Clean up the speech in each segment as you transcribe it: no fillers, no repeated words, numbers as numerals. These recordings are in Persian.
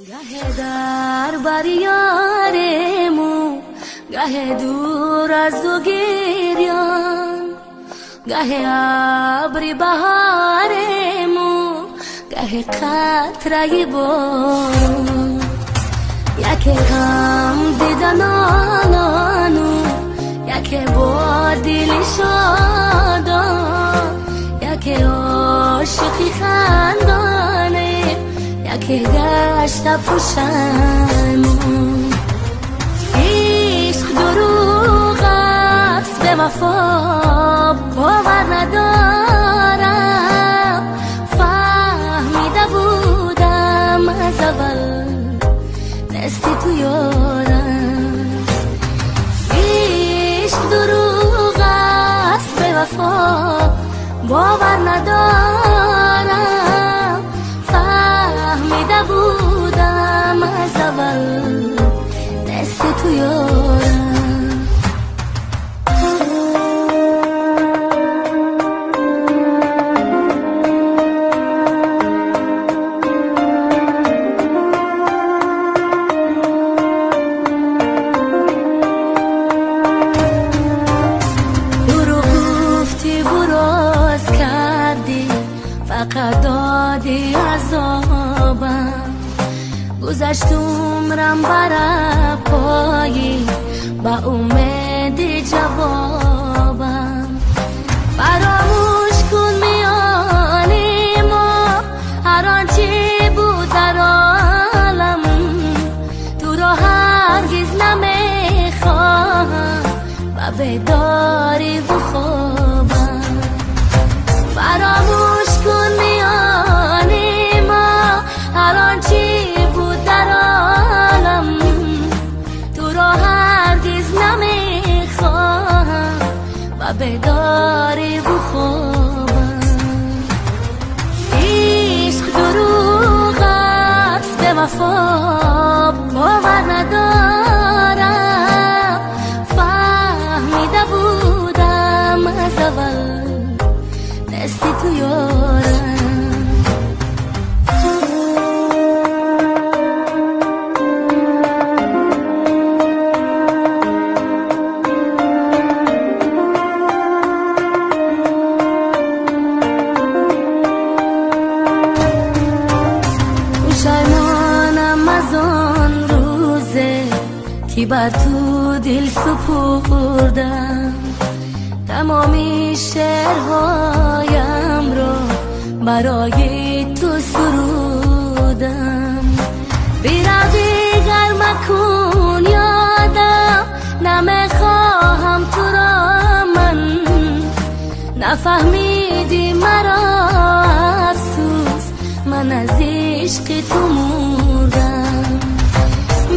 گه در بر یارمو، گه دور از دو گریان، گه ابری بهارمو، گه قطره بارون. یکی غم دیدن آنانو، یکی با دل شادان، یکی عاشقی خندانه، یکی گشت پوشنمون. عشق دروغ است به وفا باور ندارم، فهمیده بودم از اول دستی تو یارم. عشق دروغ است به وفا باور ندارم، فهمیده بودم از اول دستی تو یارم. فقط دادی عذابم، گذشت عمرم بر پایی با امید جوابم. فراموش کن میان ما هر آنچه بود در عالم، تو را هرگز نمیخواهم و بداری و خوابم. فراموش کن میان ما هر آنچه بود در عالم، تو را هرگز نمیخواهم و بداری و خوابم. عشق دروغ است به وفا باور ندارم، فهمیده بودم از اول دستی تو یارم. پشیمانم از آن روزه که بر تو دل سپردم، تمامی شعرهایم را برای تو سرودم. بیرا دیگر مکن یادم، نمیخواهم تو را من، نفهمیدی مرا افسوس من از عشق تو مردم.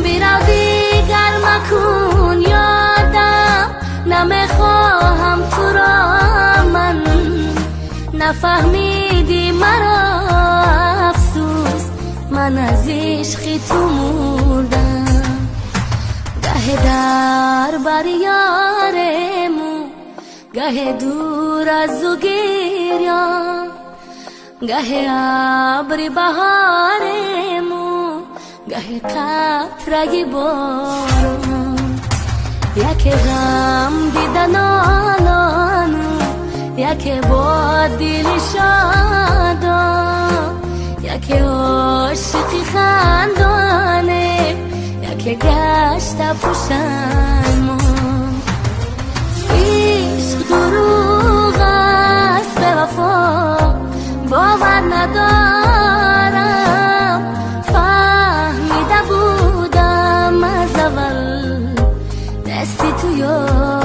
بیرا دیگر مکن یادم، نمیخواهم تو را من، نفهمیدی مرا افسوس من از عشق تو مردم. گه در بر یارمو، گه دور از دو گریان، گه ابری بهارمو، گه قطره بارون. یکی غم دیدن آنانو، یکی با دل شادان، یکی عاشقی خندانه، یکی گشت پوشنمون. عشق دروغ است به وفا باور ندارم، فهمیده بودم از اول دستی تو یارم.